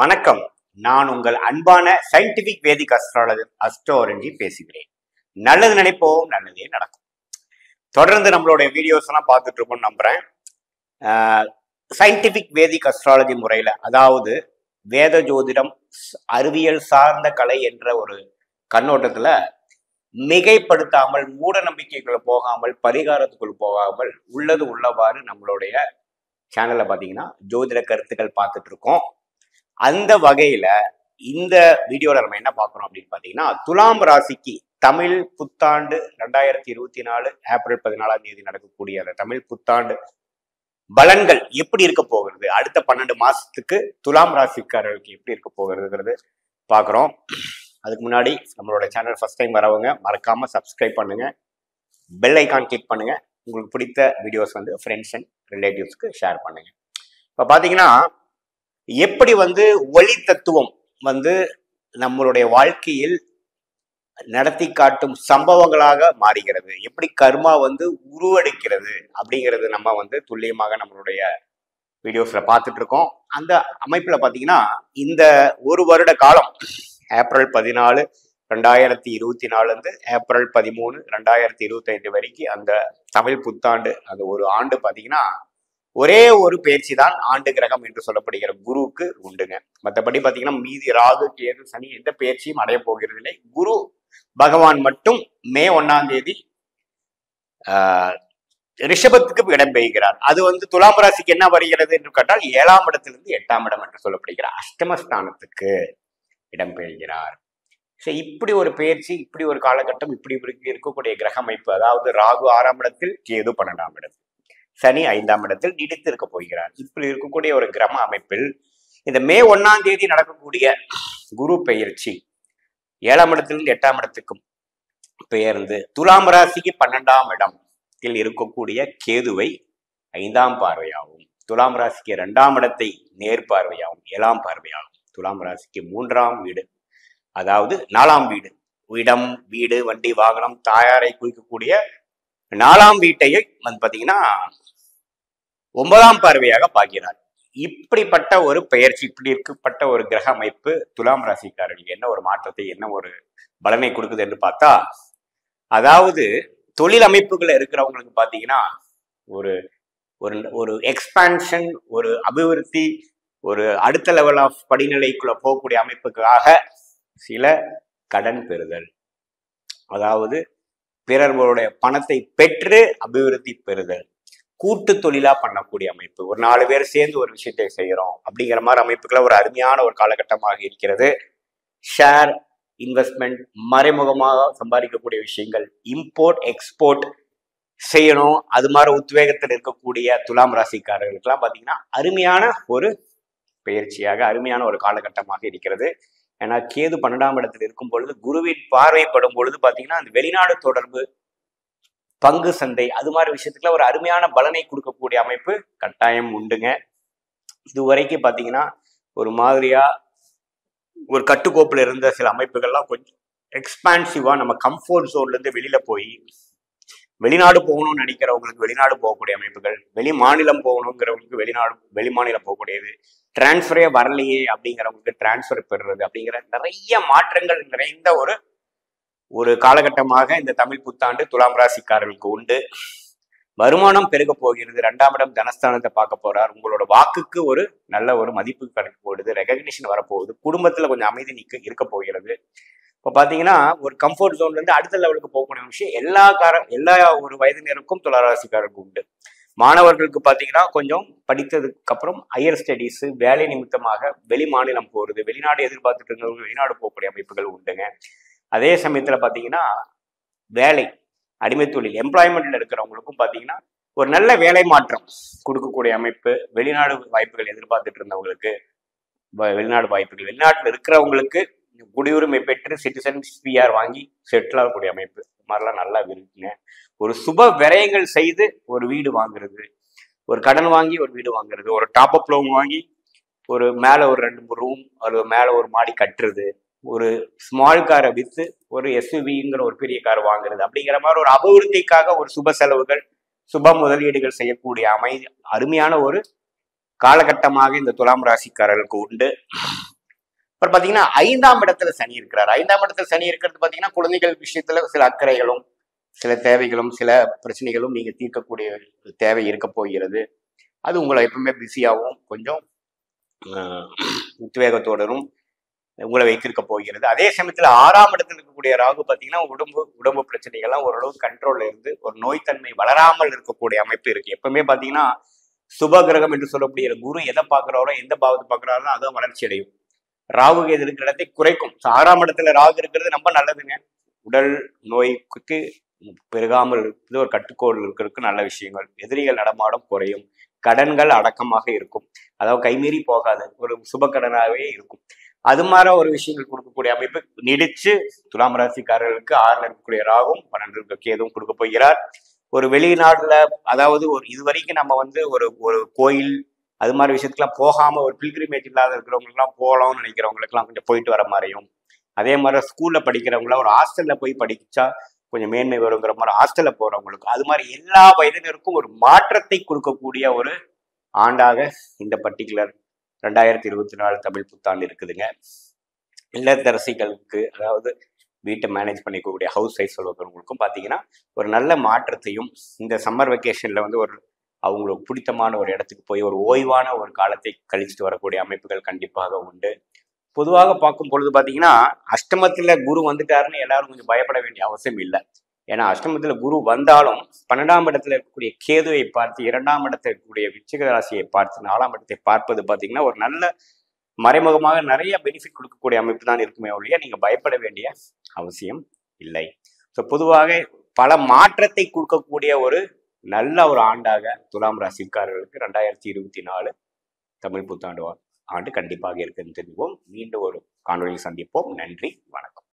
வணக்கம். நான் உங்கள் அன்பான சயின்டிபிக் வேதிக் அஸ்ட்ராலஜர் அஸ்ட்ரோரஞ்சி பேசுகிறேன். நல்லது நினைப்போம், நல்லதே நடக்கும். தொடர்ந்து நம்மளுடைய வீடியோஸ் எல்லாம் பார்த்துட்டு இருக்கோம்னு நம்புறேன். சயின்டிபிக் வேதிக் அஸ்ட்ராலஜி முறையில, அதாவது வேத ஜோதிடம் அறிவியல் சார்ந்த கலை என்ற ஒரு கண்ணோட்டத்துல மிகைப்படுத்தாமல், மூட நம்பிக்கைக்குள்ள போகாமல், பரிகாரத்துக்குள் போகாமல், உள்ளது உள்ளவாறு நம்மளுடைய சேனல்ல பாத்தீங்கன்னா ஜோதிட கருத்துக்கள் பார்த்துட்டு இருக்கோம். அந்த வகையில இந்த வீடியோல நம்ம என்ன பார்க்கிறோம் அப்படின்னு பாத்தீங்கன்னா, துலாம் ராசிக்கு தமிழ் புத்தாண்டு 2024 ஏப்ரல் 14 நடக்கக்கூடிய அந்த தமிழ் புத்தாண்டு பலன்கள் எப்படி இருக்க போகிறது, அடுத்த 12 மாசத்துக்கு துலாம் ராசிக்காரர்களுக்கு எப்படி இருக்க போகிறதுங்கிறது பாக்குறோம். அதுக்கு முன்னாடி நம்மளோட சேனல் ஃபர்ஸ்ட் டைம் வரவங்க மறக்காம சப்ஸ்கிரைப் பண்ணுங்க, பெல் ஐக்கான் கிளிக் பண்ணுங்க, உங்களுக்கு பிடித்த வீடியோஸ் ஃப்ரெண்ட்ஸ் அண்ட் ரிலேட்டிவ்ஸ்க்கு ஷேர் பண்ணுங்க. இப்ப பாத்தீங்கன்னா, எப்படி ஒளி தத்துவம் நம்மளுடைய வாழ்க்கையில் நடத்தி காட்டும் சம்பவங்களாக மாறுகிறது, எப்படி கர்மா உருவெடுக்கிறது அப்படிங்கிறது நம்ம துல்லியமாக நம்மளுடைய வீடியோஸ்ல பார்த்துட்டு இருக்கோம். அந்த அமைப்புல பாத்தீங்கன்னா, இந்த ஒரு வருட காலம் ஏப்ரல் 14, 2024 ஏப்ரல் 13, 2025 வரைக்கும் அந்த தமிழ் புத்தாண்டு, அந்த ஒரு ஆண்டு பாத்தீங்கன்னா ஒரே ஒரு பயிற்சி தான் ஆண்டு கிரகம் என்று சொல்லப்படுகிற குருவுக்கு உண்டுங்க. மற்றபடி பாத்தீங்கன்னா மீதி ராகு, கேது, சனி எந்த பயிற்சியும் அடைய போகிறது இல்லை. குரு பகவான் மட்டும் மே 1 ரிஷபத்துக்கு இடம்பெறுகிறார். அது துலாம் ராசிக்கு என்ன வருகிறது என்று கேட்டால் 7ஆம் இடத்திலிருந்து 8ஆம் இடம் என்று சொல்லப்படுகிற அஷ்டமஸ்தானத்துக்கு இடம்பெறுகிறார். இப்படி ஒரு பயிற்சி, இப்படி ஒரு காலகட்டம், இப்படி இருக்கக்கூடிய கிரக அமைப்பு, அதாவது ராகு 6ஆம் இடத்தில், கேது 12ஆம் இடத்தில், சனி 5ஆம் இடத்தில் நீடித்து இருக்க போகிறார். இப்படி இருக்கக்கூடிய ஒரு கிரக அமைப்பில் இந்த மே 1 நடக்கக்கூடிய குரு பெயர்ச்சி 7ஆம் இடத்திலிருந்து 8ஆம் இடத்துக்கும் பெயர்ந்து துலாம் ராசிக்கு 12ஆம் இடத்தில் இருக்கக்கூடிய கேதுவை 5ஆம் பார்வையாகும், துலாம் ராசிக்கு 2ஆம் இடத்தை நேர் பார்வையாகும், 7ஆம் பார்வையாகும், துலாம் ராசிக்கு 3ஆம் வீடு, அதாவது 4ஆம் வீடு, இடம், வீடு, வண்டி, வாகனம், தாயாரை குறிக்கக்கூடிய 4ஆம் வீட்டையை பாத்தீங்கன்னா 9ஆம் பார்வையாக பார்க்கிறார். இப்படிப்பட்ட ஒரு பெயர்ச்சி, இப்படி இருக்கப்பட்ட ஒரு கிரக அமைப்பு துலாம் ராசிக்காரர்களுக்கு என்ன ஒரு மாற்றத்தை, என்ன ஒரு பலனை கொடுக்குது என்று பார்த்தா, அதாவது தொழில் அமைப்புகள் இருக்கிறவங்களுக்கு பாத்தீங்கன்னா ஒரு ஒரு எக்ஸ்பான்ஷன், ஒரு அபிவிருத்தி, ஒரு அடுத்த லெவல் ஆஃப் படிநிலைக்குள்ள போகக்கூடிய அமைப்புக்காக சில கடன் பெறுதல், அதாவது பிறர்களுடைய பணத்தை பெற்று அபிவிருத்தி பெறுதல், கூட்டு தொழிலா பண்ணக்கூடிய அமைப்பு, ஒரு 4 பேர் சேர்ந்து ஒரு விஷயத்தை செய்யறோம் அப்படிங்கிற மாதிரி அமைப்புகளை ஒரு அருமையான ஒரு காலகட்டமாக இருக்கிறது. ஷேர், இன்வெஸ்ட்மெண்ட், மறைமுகமாக சம்பாதிக்கக்கூடிய விஷயங்கள், இம்போர்ட் எக்ஸ்போர்ட் செய்யணும், அது மாதிரி உத்வேகத்தில் இருக்கக்கூடிய துலாம் ராசிக்காரர்களுக்கெல்லாம் பாத்தீங்கன்னா அருமையான ஒரு பயிற்சியாக, அருமையான ஒரு காலகட்டமாக இருக்கிறது. ஏன்னா கேது 12ஆம் இடத்தில் இருக்கும் பொழுது, குருவின் பார்வைப்படும் பொழுது பாத்தீங்கன்னா அந்த வெளிநாடு தொடர்பு, பங்கு சந்தை, அது மாதிரி விஷயத்துக்குள்ள ஒரு அருமையான பலனை கொடுக்கக்கூடிய அமைப்பு கட்டாயம் உண்டுங்க. இதுவரைக்கும் பாத்தீங்கன்னா ஒரு மாதிரியா ஒரு கட்டுக்கோப்புல இருந்த சில அமைப்புகள்லாம் கொஞ்சம் எக்ஸ்பான்சிவா நம்ம கம்ஃபோர்ட் ஜோன்ல இருந்து வெளியில போய் வெளிநாடு போகணும்னு நினைக்கிறவங்களுக்கு வெளிநாடு போகக்கூடிய அமைப்புகள், வெளி மாநிலம் போகணுங்கிறவங்களுக்கு வெளி மாநிலம் போகக்கூடியது, டிரான்ஸ்ஃபரே வரலையே அப்படிங்கிறவங்களுக்கு டிரான்ஸ்ஃபர் பெறுறது அப்படிங்கிற நிறைய மாற்றங்கள் நிறைந்த ஒரு காலகட்டமாக இந்த தமிழ் புத்தாண்டு துலாம் ராசிக்காரர்களுக்கு உண்டு. வருமானம் பெருக போகிறது. 2ஆம் இடம் தனஸ்தானத்தை பார்க்க போறார். உங்களோட வாக்குக்கு ஒரு நல்ல ஒரு மதிப்பு கிடைக்க போகுது, ரெகக்னிஷன் வரப்போகுது, குடும்பத்துல கொஞ்சம் அமைதி இருக்க போகிறது. இப்ப பாத்தீங்கன்னா ஒரு கம்ஃபர்ட் ஜோன்ல இருந்து அடுத்த லெவலுக்கு போகக்கூடிய விஷயம் எல்லா ஒரு வயதினருக்கும் துலா ராசிக்காரருக்கு உண்டு. மாணவர்களுக்கு பாத்தீங்கன்னா கொஞ்சம் படித்ததுக்கு அப்புறம் ஹையர் ஸ்டடீஸ், வேலை நிமித்தமாக வெளி மாநிலம் போறது, வெளிநாடு எதிர்பார்த்துட்டு இருக்கிறவங்க வெளிநாடு போகக்கூடிய அமைப்புகள் உண்டுங்க. அதே சமயத்துல பாத்தீங்கன்னா வேலை, அடிமை தொழில், எம்ப்ளாய்மெண்ட்ல இருக்கிறவங்களுக்கும் பாத்தீங்கன்னா ஒரு நல்ல வேலை மாற்றம் கொடுக்கக்கூடிய அமைப்பு, வெளிநாடு வாய்ப்புகள் எதிர்பார்த்துட்டு இருந்தவங்களுக்கு வெளிநாடு வாய்ப்புகள், வெளிநாட்டுல இருக்கிறவங்களுக்கு குடியுரிமை பெற்று சிட்டிசன் பிஆர் வாங்கி செட்டில் ஆகக்கூடிய அமைப்பு, இது மாதிரிலாம் நல்லா இருக்குங்க. ஒரு சுப விரயங்கள் செய்து ஒரு வீடு வாங்குறது, ஒரு கடன் வாங்கி ஒரு வீடு வாங்குறது, ஒரு டாப் அப் லோன் வாங்கி ஒரு மேல ஒரு 2 ரூம், ஒரு மேல ஒரு மாடி கட்டுறது, ஒரு ஸ்மால் காரை வித்து ஒரு எஸ்யூவிங்கிற ஒரு பெரிய கார் வாங்குறது, அப்படிங்கிற மாதிரி ஒரு அபிவிருத்திக்காக ஒரு சுப செலவுகள், சுப முதலீடுகள் செய்யக்கூடிய அருமையான ஒரு காலகட்டமாக இந்த துலாம் ராசிக்காரர்களுக்கு உண்டு. அப்புறம் பாத்தீங்கன்னா 5ஆம் இடத்துல சனி இருக்கிறார். 5ஆம் இடத்துல சனி இருக்கிறது பாத்தீங்கன்னா குழந்தைகள் விஷயத்துல சில அக்கறைகளும் சில தேவைகளும் சில பிரச்சனைகளும் நீங்க தீர்க்கக்கூடிய தேவை இருக்க போகிறது. அது உங்களை எப்பவுமே பிஸியாகவும் கொஞ்சம் உத்வேகத்தோடரும் உங்களை வைத்திருக்க போகிறது. அதே சமயத்துல 6ஆம் இடத்துல இருக்கக்கூடிய ராகு பாத்தீங்கன்னா உடம்பு பிரச்சனைகள்லாம் ஓரளவு கண்ட்ரோல்ல இருந்து ஒரு நோய்த்தன்மை வளராமல் இருக்கக்கூடிய அமைப்பு இருக்கு. எப்பவுமே பாத்தீங்கன்னா சுப கிரகம் என்று சொல்லக்கூடிய குரு எதை பார்க்கிறாரோ எந்த பாவத்தை பார்க்கிறாரோ அதுவும் வளர்ச்சி அடையும். ராகு கேது இருக்கிற இடத்தை குறைக்கும். 6ஆம் இடத்துல ராகு இருக்கிறது ரொம்ப நல்லதுங்க. உடல் நோய்க்கு பெருகாமல் இருக்கிறது ஒரு கட்டுக்கோள் இருக்கிறதுக்கு நல்ல விஷயங்கள். எதிரிகள் நடமாடம் குறையும். கடன்கள் அடக்கமாக இருக்கும். அதாவது கைமீறி போகாது. ஒரு சுப கடனாகவே இருக்கும். அது மாதிரி ஒரு விஷயங்கள் கொடுக்கக்கூடிய அமைப்பு நீடிச்சு துலாம் ராசிக்காரர்களுக்கு 6ல் இருக்கக்கூடிய ராகும் 12 இருக்க கேதுவும் கொடுக்க போகிறார். ஒரு வெளிநாடுல அதாவது ஒரு இதுவரைக்கும் நம்ம ஒரு ஒரு கோயில் அது மாதிரி விஷயத்துக்குலாம் போகாம ஒரு பில்கிரிமேஜ் இல்லாத இருக்கிறவங்களுக்குலாம் போகலாம்னு நினைக்கிறவங்களுக்குலாம் கொஞ்சம் போயிட்டு வர மாதிரியும், அதே மாதிரி ஸ்கூல்ல படிக்கிறவங்கள ஒரு ஹாஸ்டல்ல போய் படிச்சா கொஞ்சம் மேன்மை வருங்கிற மாதிரி ஹாஸ்டல்ல போறவங்களுக்கு அது மாதிரி எல்லா வயதினருக்கும் ஒரு மாற்றத்தை கொடுக்கக்கூடிய ஒரு ஆண்டாக இந்த பர்டிகுலர் 2024 தமிழ் புத்தாண்டு இருக்குதுங்க. இல்லத்தரசிகளுக்கு அதாவது வீட்டை மேனேஜ் பண்ணிக்கக்கூடிய ஹவுஸ் ஒய்ஃப் சொல்லுவவங்களுக்கும் பார்த்தீங்கன்னா ஒரு நல்ல மாற்றத்தையும் இந்த சம்மர் வெக்கேஷன்ல ஒரு அவங்களுக்கு பிடித்தமான ஒரு இடத்துக்கு போய் ஒரு ஓய்வான ஒரு காலத்தை கழிச்சுட்டு வரக்கூடிய அமைப்புகள் கண்டிப்பாக உண்டு. பொதுவாக பார்க்கும் பொழுது பார்த்தீங்கன்னா அஷ்டமத்துல குரு வந்துட்டாருன்னு எல்லாரும் கொஞ்சம் பயப்பட வேண்டிய அவசியம் இல்லை. ஏன்னா அஷ்டமத்துல குரு வந்தாலும் 12ஆம் இடத்துல இருக்கக்கூடிய கேதுவை பார்த்து 2ஆம் இடத்துல இருக்கக்கூடிய விருச்சிக ராசியை பார்த்து 4ஆம் இடத்தை பார்ப்பது பார்த்தீங்கன்னா ஒரு நல்ல மறைமுகமாக நிறைய பெனிஃபிட் கொடுக்கக்கூடிய அமைப்பு தான் இருக்குமே ஒழிய நீங்க பயப்பட வேண்டிய அவசியம் இல்லை. ஸோ பொதுவாக பல மாற்றத்தை கொடுக்கக்கூடிய ஒரு நல்ல ஒரு ஆண்டாக துலாம் ராசிக்காரர்களுக்கு 2024 தமிழ் புத்தாண்டு ஆண்டு கண்டிப்பாக இருக்குன்னு தெரிவிப்போம். மீண்டும் ஒரு காணொலியில் சந்திப்போம். நன்றி, வணக்கம்.